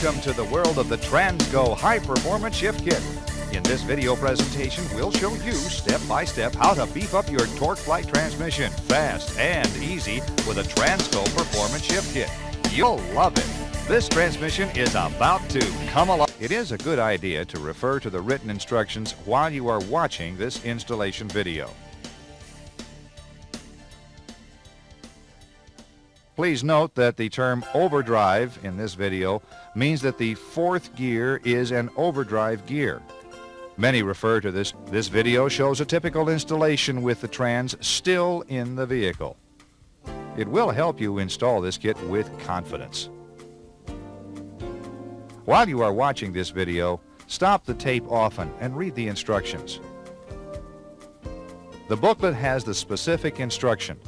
Welcome to the world of the TransGo High Performance Shift Kit. In this video presentation, we'll show you step by step how to beef up your torque flight transmission fast and easy with a TransGo Performance Shift Kit. You'll love it. This transmission is about to come alive. It is a good idea to refer to the written instructions while you are watching this installation video. Please note that the term overdrive in this video means that the fourth gear is an overdrive gear. Many refer to this video shows a typical installation with the trans still in the vehicle. It will help you install this kit with confidence. While you are watching this video, stop the tape often and read the instructions. The booklet has the specific instruction.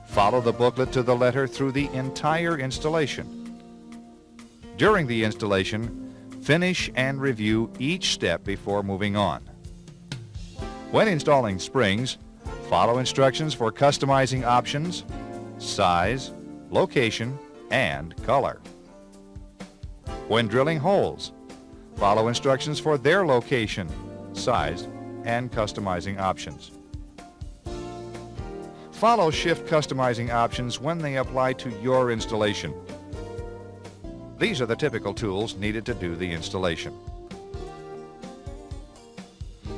Follow the booklet to the letter through the entire installation. During the installation, finish and review each step before moving on. When installing springs, follow instructions for customizing options, size, location, and color. When drilling holes, follow instructions for their location, size, and customizing options. Follow shift customizing options when they apply to your installation. These are the typical tools needed to do the installation.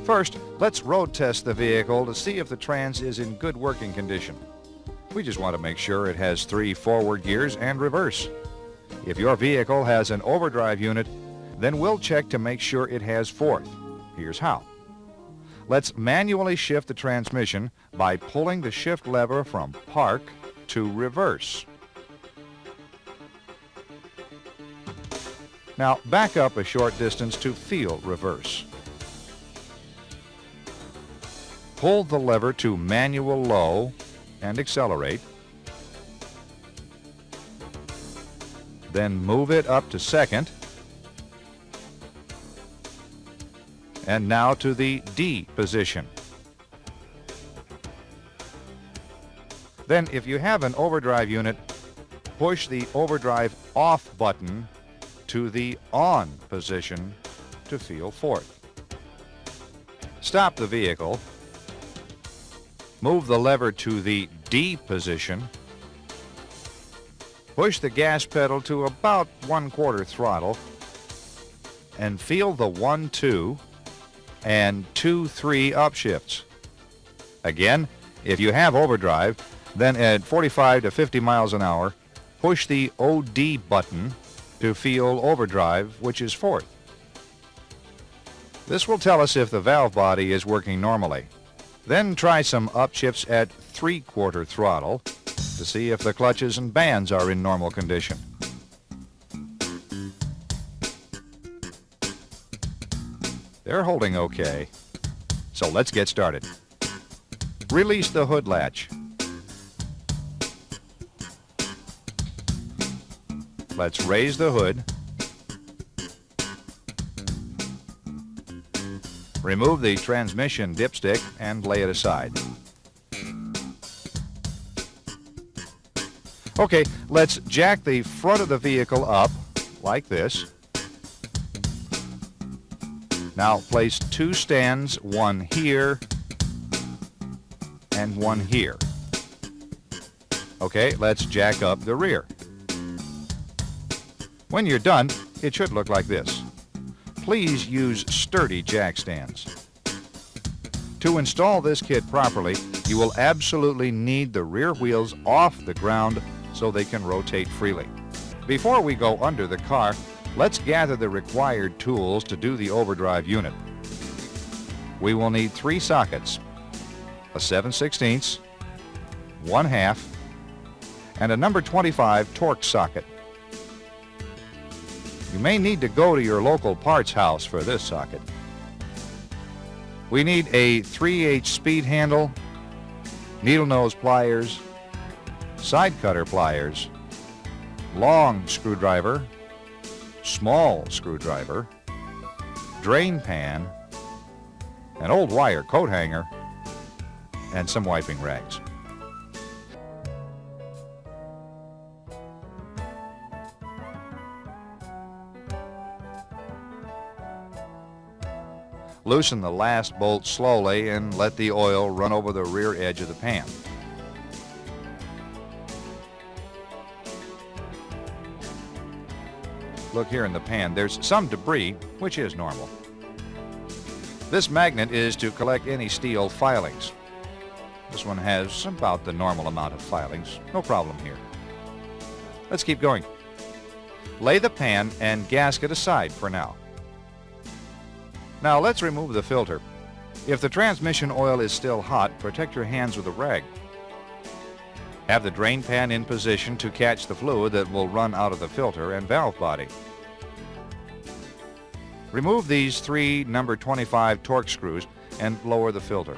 First, let's road test the vehicle to see if the trans is in good working condition. We just want to make sure it has 3 forward gears and reverse. If your vehicle has an overdrive unit, then we'll check to make sure it has 4th. Here's how. Let's manually shift the transmission by pulling the shift lever from park to reverse. Now back up a short distance to feel reverse. Pull the lever to manual low and accelerate. Then move it up to second. And now to the D position. Then if you have an overdrive unit, push the overdrive off button to the on position to feel 4th. Stop the vehicle. Move the lever to the D position. Push the gas pedal to about 1/4 throttle and feel the 1-2 and 2-3 upshifts. Again, if you have overdrive, then at 45 to 50 miles an hour, push the OD button to feel overdrive, which is 4th. This will tell us if the valve body is working normally. Then try some upshifts at 3/4 throttle to see if the clutches and bands are in normal condition. They're holding okay. So let's get started. Release the hood latch. Let's raise the hood. Remove the transmission dipstick and lay it aside. Okay, let's jack the front of the vehicle up like this. Now place 2 stands, one here and one here. Okay, let's jack up the rear. When you're done, it should look like this. Please use sturdy jack stands. To install this kit properly, you will absolutely need the rear wheels off the ground so they can rotate freely. Before we go under the car, let's gather the required tools to do the overdrive unit. We will need 3 sockets, a 7/16, 1/2, and a number 25 torque socket. You may need to go to your local parts house for this socket. We need a 3/8 speed handle, needle nose pliers, side cutter pliers, long screwdriver, small screwdriver, drain pan, an old wire coat hanger, and some wiping rags. Loosen the last bolt slowly and let the oil run over the rear edge of the pan. Look here in the pan, there's some debris, which is normal. This magnet is to collect any steel filings. This one has about the normal amount of filings, no problem here. Let's keep going. Lay the pan and gasket aside for now. Now let's remove the filter. If the transmission oil is still hot, protect your hands with a rag. Have the drain pan in position to catch the fluid that will run out of the filter and valve body. Remove these 3 number 25 torque screws and lower the filter.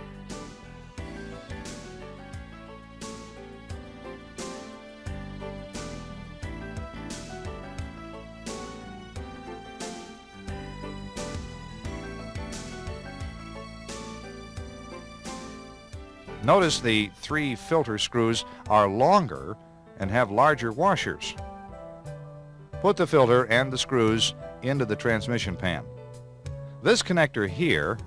Notice the 3 filter screws are longer and have larger washers. Put the filter and the screws into the transmission pan. This connector here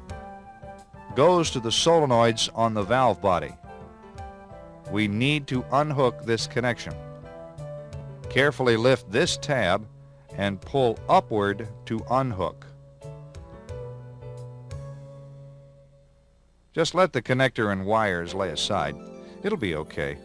goes to the solenoids on the valve body. We need to unhook this connection. Carefully lift this tab and pull upward to unhook. Just let the connector and wires lay aside. It'll be okay.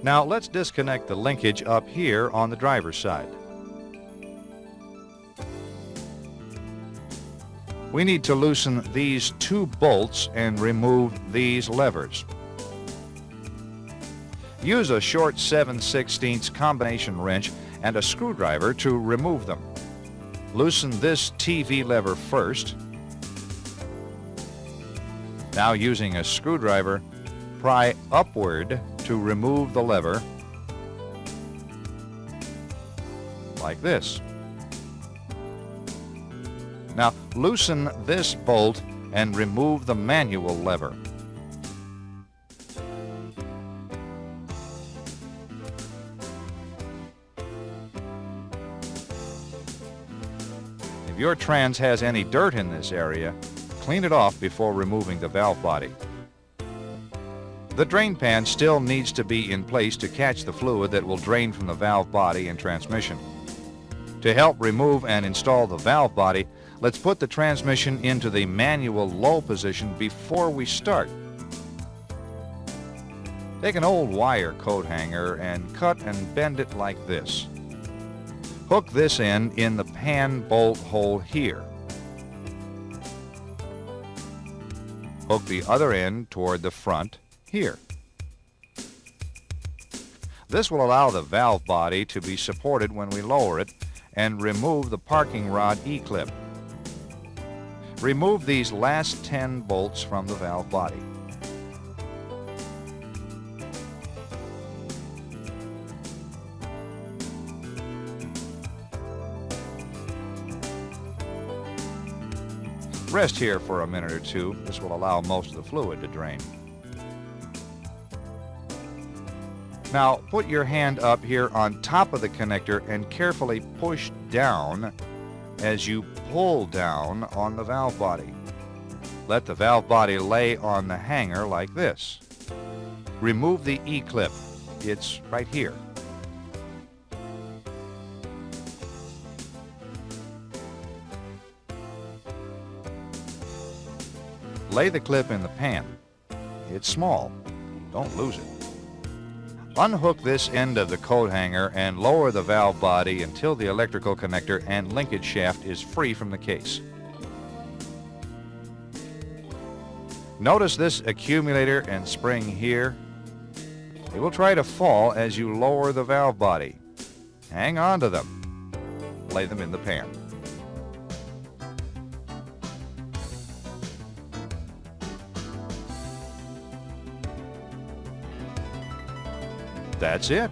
Now let's disconnect the linkage up here on the driver's side. We need to loosen these 2 bolts and remove these levers. Use a short 7/16 combination wrench and a screwdriver to remove them. Loosen this TV lever first. Now using a screwdriver, pry upward to remove the lever, like this. Now loosen this bolt and remove the manual lever. If your trans has any dirt in this area, clean it off before removing the valve body. The drain pan still needs to be in place to catch the fluid that will drain from the valve body and transmission. To help remove and install the valve body, let's put the transmission into the manual low position before we start. Take an old wire coat hanger and cut and bend it like this. Hook this end in the pan bolt hole here. Hook the other end toward the front here. This will allow the valve body to be supported when we lower it and remove the parking rod E-clip. Remove these last 10 bolts from the valve body. Rest here for a minute or two. This will allow most of the fluid to drain. Now put your hand up here on top of the connector and carefully push down as you pull down on the valve body. Let the valve body lay on the hanger like this. Remove the E-clip. It's right here. Lay the clip in the pan. It's small. Don't lose it. Unhook this end of the coat hanger and lower the valve body until the electrical connector and linkage shaft is free from the case. Notice this accumulator and spring here. They will try to fall as you lower the valve body. Hang on to them. Lay them in the pan. That's it.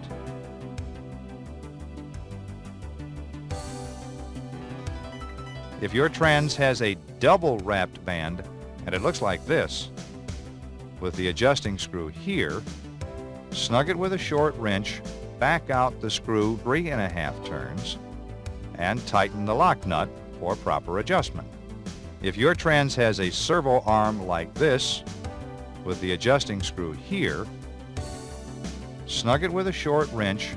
If your trans has a double wrapped band, and it looks like this, with the adjusting screw here Snug it with a short wrench, back out the screw 3.5 turns, and tighten the lock nut for proper adjustment. If your trans has a servo arm like this, with the adjusting screw here, snug it with a short wrench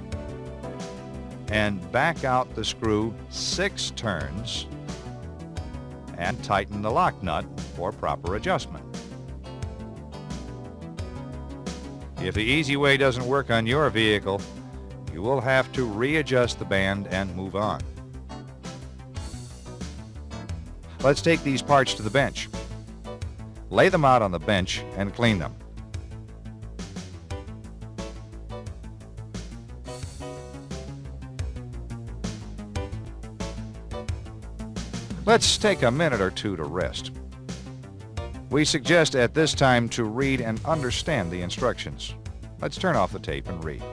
and back out the screw 6 turns and tighten the lock nut for proper adjustment. If the easy way doesn't work on your vehicle, you will have to readjust the band and move on. Let's take these parts to the bench. Lay them out on the bench and clean them. Let's take a minute or two to rest. We suggest at this time to read and understand the instructions. Let's turn off the tape and read.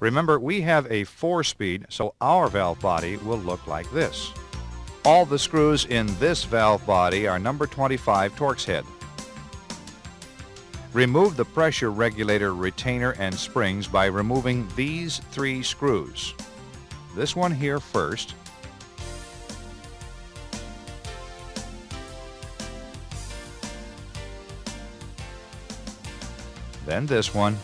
Remember, we have a 4-speed, so our valve body will look like this. All the screws in this valve body are number 25 Torx head. Remove the pressure regulator retainer and springs by removing these 3 screws. This one here first, then this one,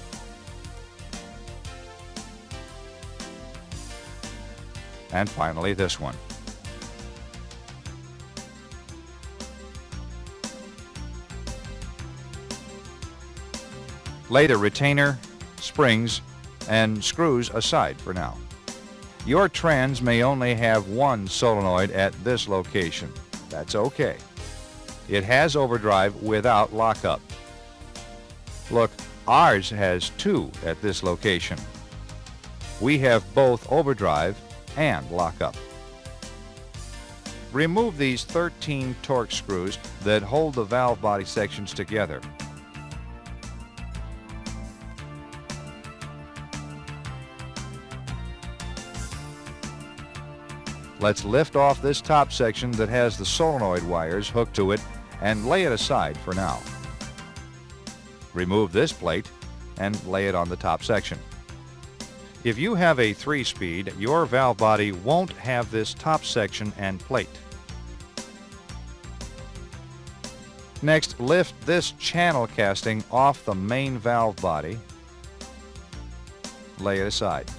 and finally this one. Lay the retainer, springs, and screws aside for now. Your trans may only have one solenoid at this location. That's okay. It has overdrive without lockup. Look, ours has 2 at this location. We have both overdrive and lockup. Remove these 13 Torx screws that hold the valve body sections together. Let's lift off this top section that has the solenoid wires hooked to it and lay it aside for now. Remove this plate and lay it on the top section. If you have a 3-speed, your valve body won't have this top section and plate. Next, lift this channel casting off the main valve body. Lay it aside.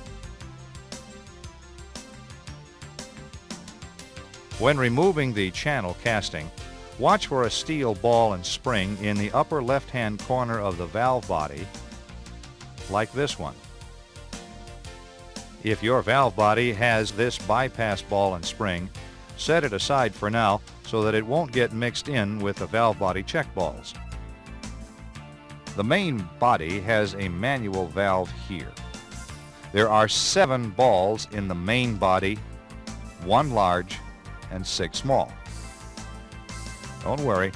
When removing the channel casting, watch for a steel ball and spring in the upper left-hand corner of the valve body, like this one. If your valve body has this bypass ball and spring, set it aside for now so that it won't get mixed in with the valve body check balls. The main body has a manual valve here. There are 7 balls in the main body, 1 large and 6 small. Don't worry,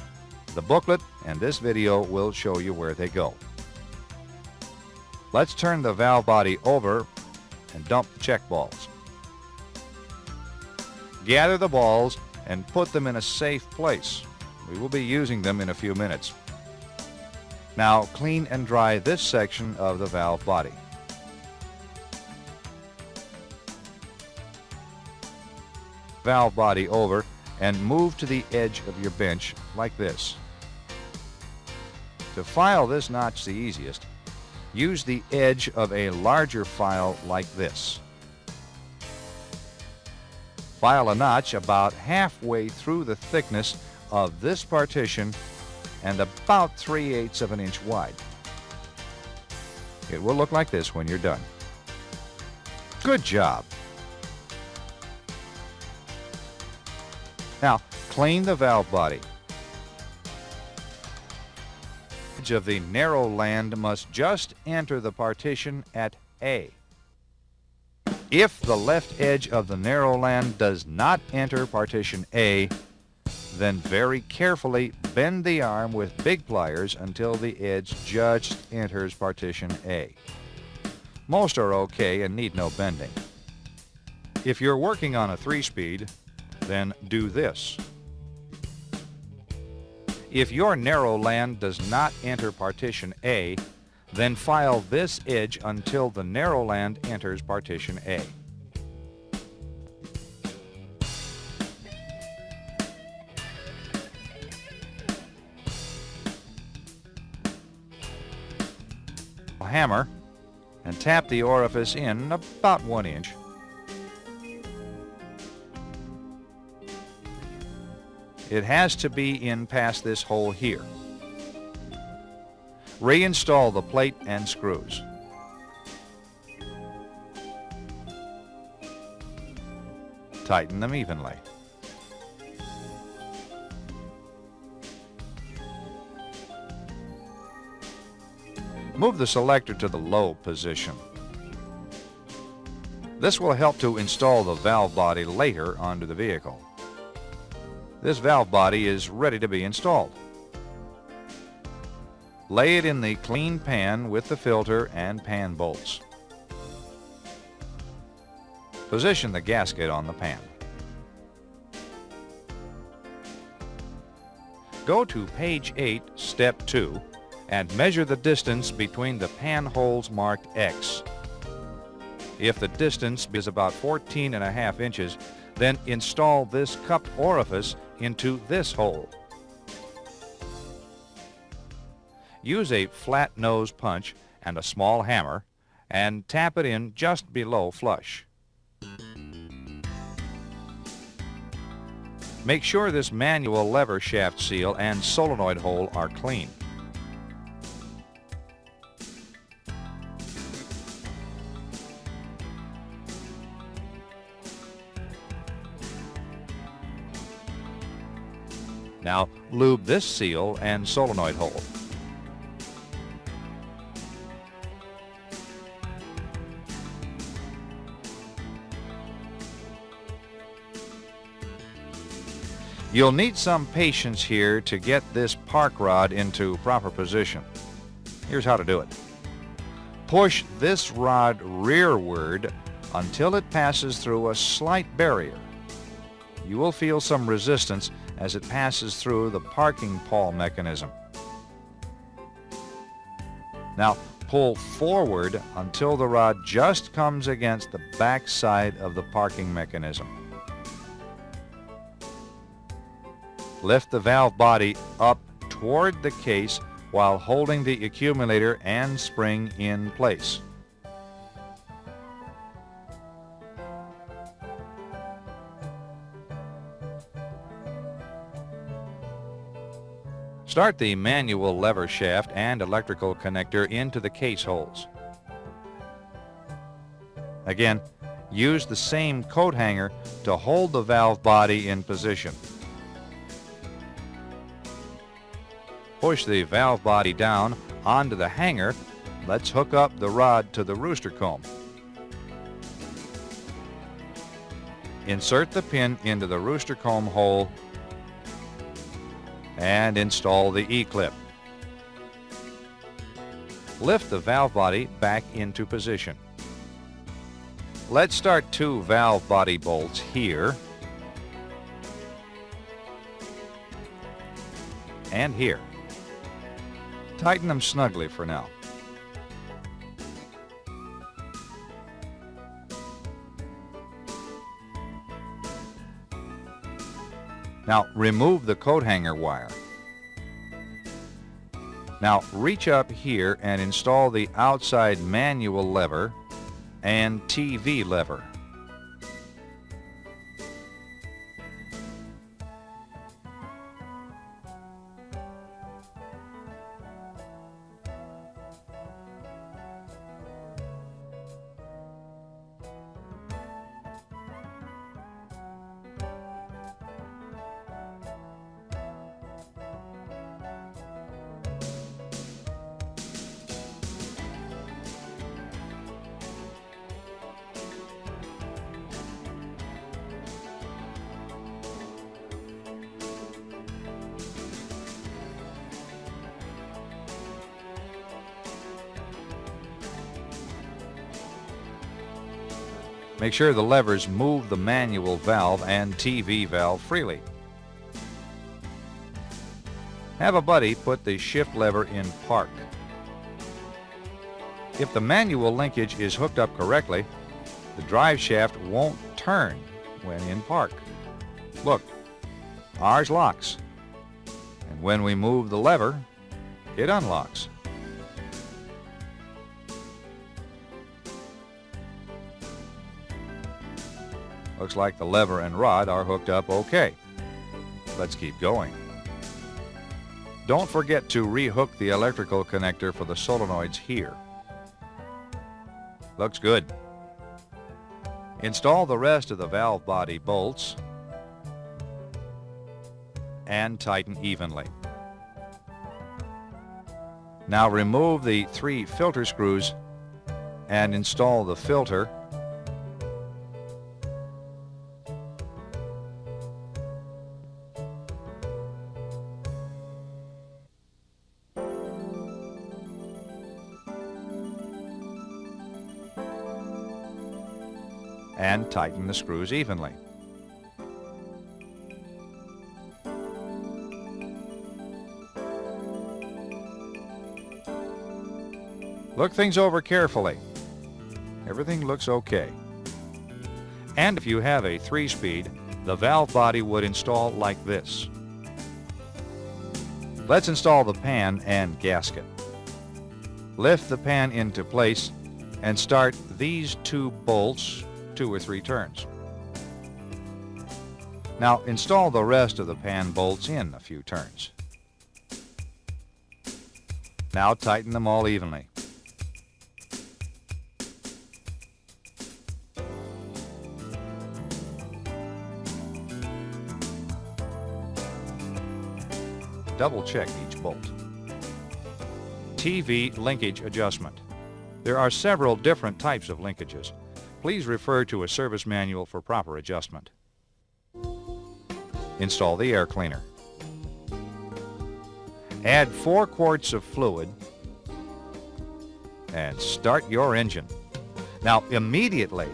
the booklet and this video will show you where they go. Let's turn the valve body over and dump the check balls. Gather the balls and put them in a safe place. We will be using them in a few minutes. Now clean and dry this section of the valve body. Valve body over and move to the edge of your bench like this. To file this notch the easiest, use the edge of a larger file like this. File a notch about halfway through the thickness of this partition and about 3/8 of an inch wide. It will look like this when you're done. Good job! Now, clean the valve body. The edge of the narrow land must just enter the partition at A. If the left edge of the narrow land does not enter partition A, then very carefully bend the arm with big pliers until the edge just enters partition A. Most are okay and need no bending. If you're working on a 3-speed, then do this. If your narrow land does not enter partition A, then file this edge until the narrow land enters partition A. Hammer and tap the orifice in about 1 inch. It has to be in past this hole here. Reinstall the plate and screws. Tighten them evenly. Move the selector to the low position. This will help to install the valve body later onto the vehicle. This valve body is ready to be installed. Lay it in the clean pan with the filter and pan bolts. Position the gasket on the pan. Go to page 8, step 2, and measure the distance between the pan holes marked X. If the distance is about 14.5 inches, then install this cupped orifice into this hole. Use a flat nose punch and a small hammer and tap it in just below flush. Make sure this manual lever shaft seal and solenoid hole are clean. Now lube this seal and solenoid hole. You'll need some patience here to get this park rod into proper position. Here's how to do it. Push this rod rearward until it passes through a slight barrier. You will feel some resistance as it passes through the parking pawl mechanism. Now pull forward until the rod just comes against the back side of the parking mechanism. Lift the valve body up toward the case while holding the accumulator and spring in place. Start the manual lever shaft and electrical connector into the case holes. Again, use the same coat hanger to hold the valve body in position. Push the valve body down onto the hanger. Let's hook up the rod to the rooster comb. Insert the pin into the rooster comb hole and install the E-clip. Lift the valve body back into position. Let's start 2 valve body bolts here and here. Tighten them snugly for now. Now remove the coat hanger wire. Now reach up here and install the outside manual lever and TV lever. Make sure the levers move the manual valve and TV valve freely. Have a buddy put the shift lever in park. If the manual linkage is hooked up correctly, the drive shaft won't turn when in park. Look, ours locks, and when we move the lever, it unlocks. Looks like the lever and rod are hooked up okay. Let's keep going. Don't forget to re-hook the electrical connector for the solenoids here. Looks good. Install the rest of the valve body bolts and tighten evenly. Now remove the 3 filter screws and install the filter and tighten the screws evenly. Look things over carefully. Everything looks okay. And if you have a 3-speed, the valve body would install like this. Let's install the pan and gasket. Lift the pan into place and start these 2 bolts 2 or 3 turns. Now install the rest of the pan bolts in a few turns. Now tighten them all evenly. Double check each bolt. TV linkage adjustment. There are several different types of linkages. Please refer to a service manual for proper adjustment. Install the air cleaner. Add 4 quarts of fluid and start your engine. Now immediately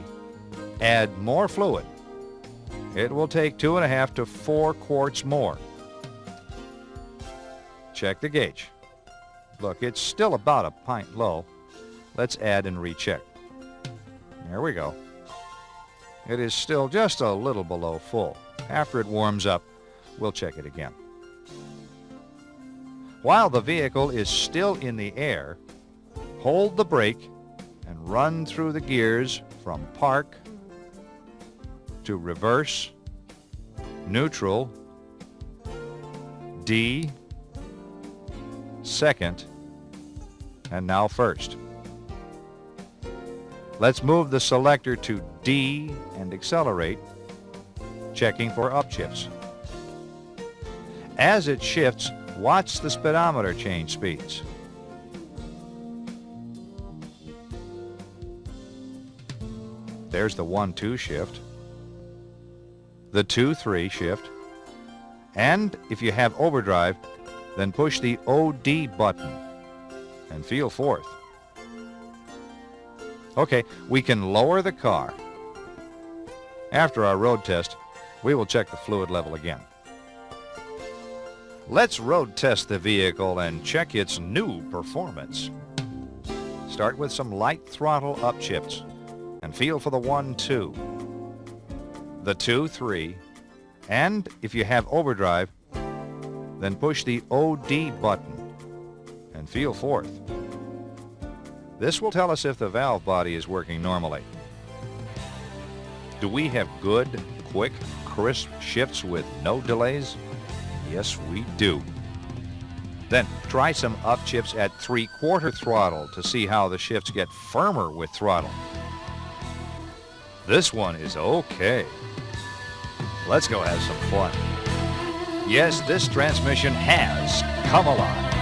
add more fluid. It will take 2.5 to 4 quarts more. Check the gauge. Look, it's still about a pint low. Let's add and recheck. There we go. It is still just a little below full. After it warms up, we'll check it again. While the vehicle is still in the air, hold the brake and run through the gears from park to reverse, neutral, D, second, and now first. Let's move the selector to D and accelerate, checking for upshifts. As it shifts, watch the speedometer change speeds. There's the 1-2 shift, the 2-3 shift, and if you have overdrive, then push the OD button and feel fourth. Okay, we can lower the car. After our road test, we will check the fluid level again. Let's road test the vehicle and check its new performance. Start with some light throttle upshifts and feel for the 1-2, the 2-3, and if you have overdrive, then push the OD button and feel fourth. This will tell us if the valve body is working normally. Do we have good, quick, crisp shifts with no delays? Yes, we do. Then try some upshifts at 3/4 throttle to see how the shifts get firmer with throttle. This one is okay. Let's go have some fun. Yes, this transmission has come alive.